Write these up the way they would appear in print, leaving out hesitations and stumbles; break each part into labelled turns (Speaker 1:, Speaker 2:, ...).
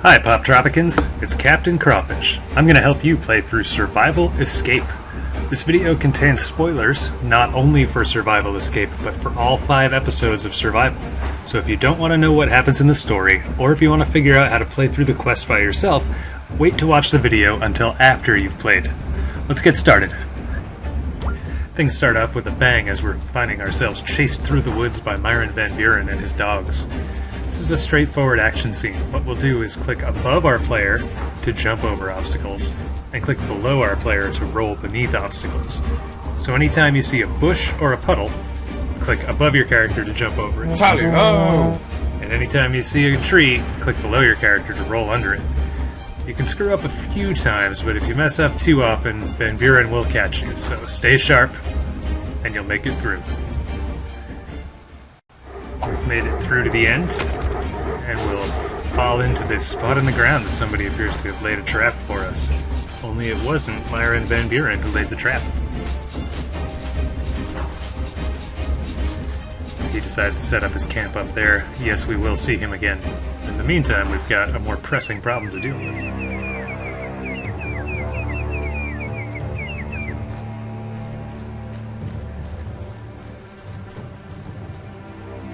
Speaker 1: Hi Poptropicans, it's Captain Crawfish. I'm going to help you play through Survival Escape. This video contains spoilers, not only for Survival Escape, but for all 5 episodes of Survival. So if you don't want to know what happens in the story, or if you want to figure out how to play through the quest by yourself, wait to watch the video until after you've played. Let's get started. Things start off with a bang as we're finding ourselves chased through the woods by Myron Van Buren and his dogs. This is a straightforward action scene. What we'll do is click above our player to jump over obstacles, and click below our player to roll beneath obstacles. So anytime you see a bush or a puddle, click above your character to jump over it.
Speaker 2: Tally-ho!
Speaker 1: And anytime you see a tree, click below your character to roll under it. You can screw up a few times, but if you mess up too often, Van Buren will catch you, so stay sharp, and you'll make it through. We've made it through to the end, and we'll fall into this spot in the ground that somebody appears to have laid a trap for us. Only it wasn't Myron Van Buren who laid the trap. He decides to set up his camp up there. Yes, we will see him again. In the meantime, we've got a more pressing problem to deal with.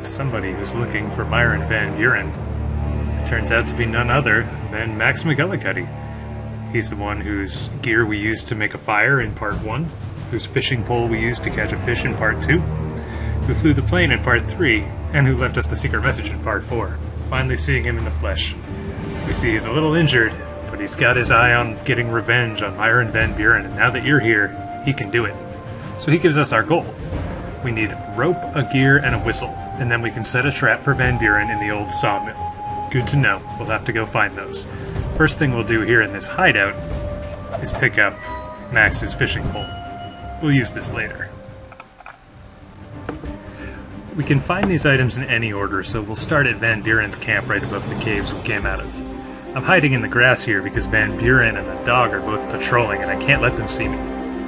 Speaker 1: Somebody who's looking for Myron Van Buren. It turns out to be none other than Max McGillicuddy. He's the one whose gear we used to make a fire in part 1, whose fishing pole we used to catch a fish in part 2, who flew the plane in part 3, and who left us the secret message in part 4. Finally seeing him in the flesh. We see he's a little injured, but he's got his eye on getting revenge on Myron Van Buren, and now that you're here, he can do it. So he gives us our goal. We need rope, a gear, and a whistle, and then we can set a trap for Van Buren in the old sawmill. Good to know. We'll have to go find those. First thing we'll do here in this hideout is pick up Max's fishing pole. We'll use this later. We can find these items in any order, so we'll start at Van Buren's camp right above the caves we came out of. I'm hiding in the grass here because Van Buren and the dog are both patrolling and I can't let them see me.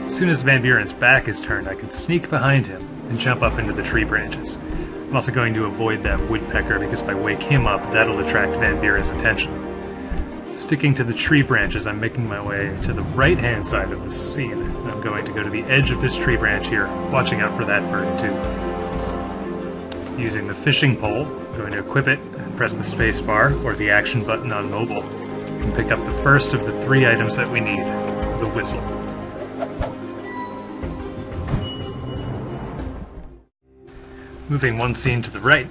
Speaker 1: As soon as Van Buren's back is turned, I can sneak behind him and jump up into the tree branches. I'm also going to avoid that woodpecker because if I wake him up, that'll attract Van Buren's attention. Sticking to the tree branches, I'm making my way to the right-hand side of the scene. I'm going to go to the edge of this tree branch here, watching out for that bird too. Using the fishing pole, I'm going to equip it and press the space bar or the action button on mobile and pick up the first of the 3 items that we need, the whistle. Moving one scene to the right,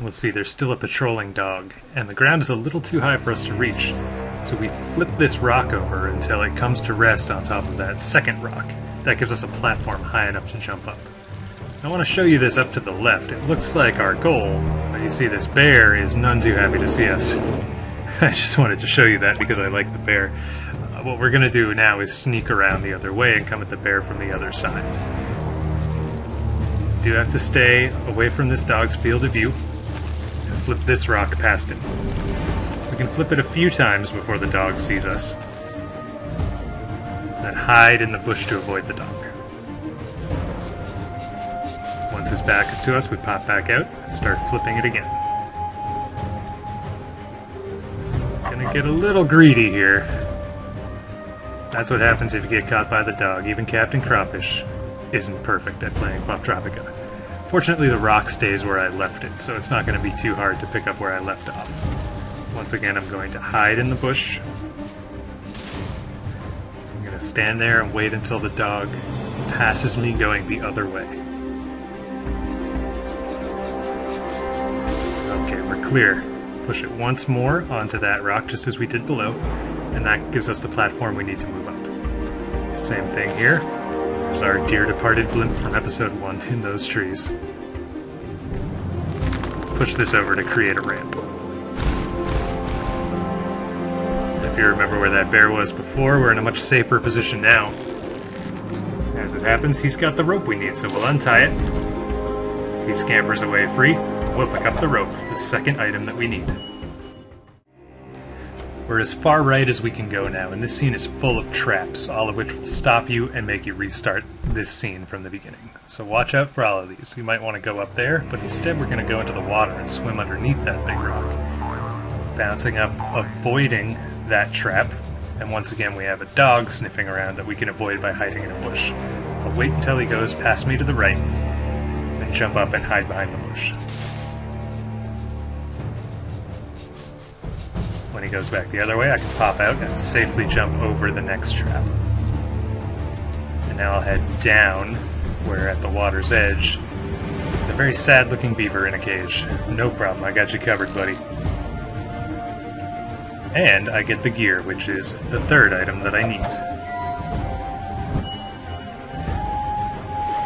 Speaker 1: we'll see there's still a patrolling dog, and the ground is a little too high for us to reach, so we flip this rock over until it comes to rest on top of that second rock. That gives us a platform high enough to jump up. I want to show you this up to the left. It looks like our goal, but you see this bear is none too happy to see us. I just wanted to show you that because I like the bear. What we're going to do now is sneak around the other way and come at the bear from the other side. You do have to stay away from this dog's field of view and flip this rock past him. We can flip it a few times before the dog sees us. Then hide in the bush to avoid the dog. Once his back is to us, we pop back out and start flipping it again. Gonna get a little greedy here. That's what happens if you get caught by the dog. Even Captain Crawfish isn't perfect at playing Poptropica. Fortunately, the rock stays where I left it, so it's not going to be too hard to pick up where I left off. Once again, I'm going to hide in the bush. I'm going to stand there and wait until the dog passes me going the other way. Okay, we're clear. Push it once more onto that rock, just as we did below, and that gives us the platform we need to move up. Same thing here. There's our dear departed blimp from episode 1 in those trees. Push this over to create a ramp. If you remember where that bear was before, we're in a much safer position now. As it happens, he's got the rope we need, so we'll untie it. He scampers away free. We'll pick up the rope, the second item that we need. We're as far right as we can go now, and this scene is full of traps, all of which will stop you and make you restart this scene from the beginning. So watch out for all of these. You might want to go up there, but instead we're going to go into the water and swim underneath that big rock. bouncing up, avoiding that trap. And once again, we have a dog sniffing around that we can avoid by hiding in a bush. I'll wait until he goes past me to the right, and jump up and hide behind the bush. When he goes back the other way, I can pop out and safely jump over the next trap. And now I'll head down, where at the water's edge, a very sad-looking beaver in a cage. No problem, I got you covered, buddy. And I get the gear, which is the third item that I need.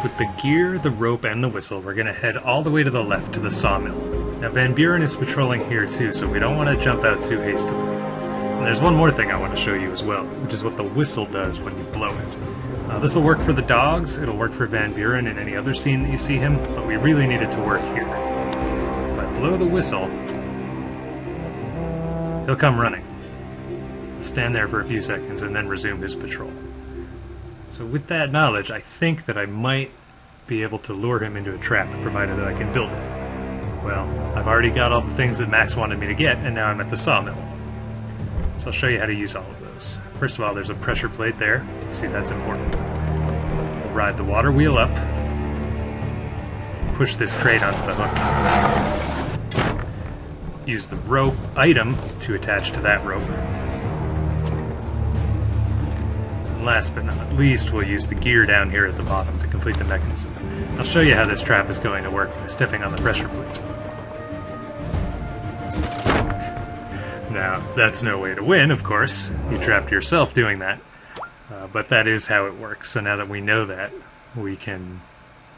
Speaker 1: With the gear, the rope, and the whistle, we're going to head all the way to the left to the sawmill. Now Van Buren is patrolling here too, so we don't want to jump out too hastily. And there's one more thing I want to show you as well, which is what the whistle does when you blow it. This will work for the dogs, it'll work for Van Buren in any other scene that you see him, but we really need it to work here. If I blow the whistle, he'll come running. Stand there for a few seconds and then resume his patrol. So with that knowledge, I think that I might be able to lure him into a trap, provided that I can build it. Well, I've already got all the things that Max wanted me to get, and now I'm at the sawmill. So I'll show you how to use all of those. First of all, there's a pressure plate there. See, that's important. We'll ride the water wheel up, push this crate onto the hook. Use the rope item to attach to that rope. And last but not least, we'll use the gear down here at the bottom to complete the mechanism. I'll show you how this trap is going to work by stepping on the pressure plate. Now, that's no way to win, of course. You trapped yourself doing that. But that is how it works. So now that we know that, we can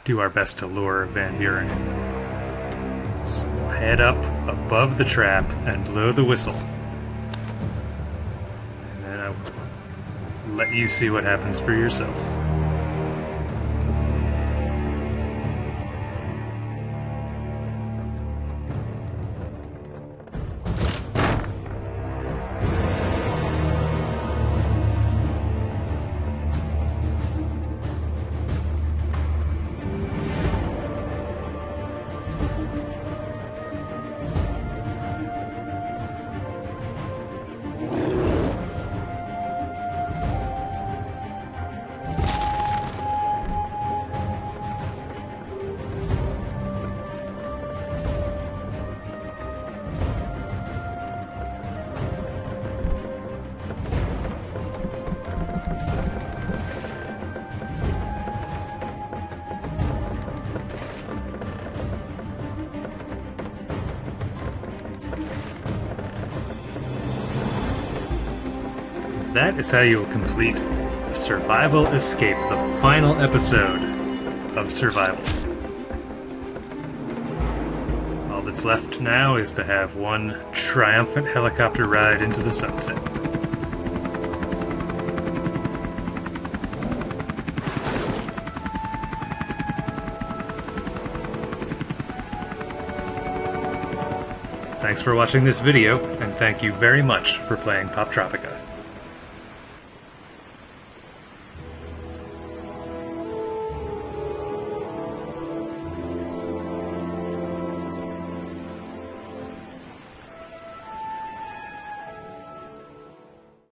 Speaker 1: do our best to lure Van Buren in. So we'll head up above the trap and blow the whistle. And then I'll let you see what happens for yourself. That is how you will complete Survival Escape, the final episode of Survival. All that's left now is to have one triumphant helicopter ride into the sunset. Thanks for watching this video, and thank you very much for playing Poptropica.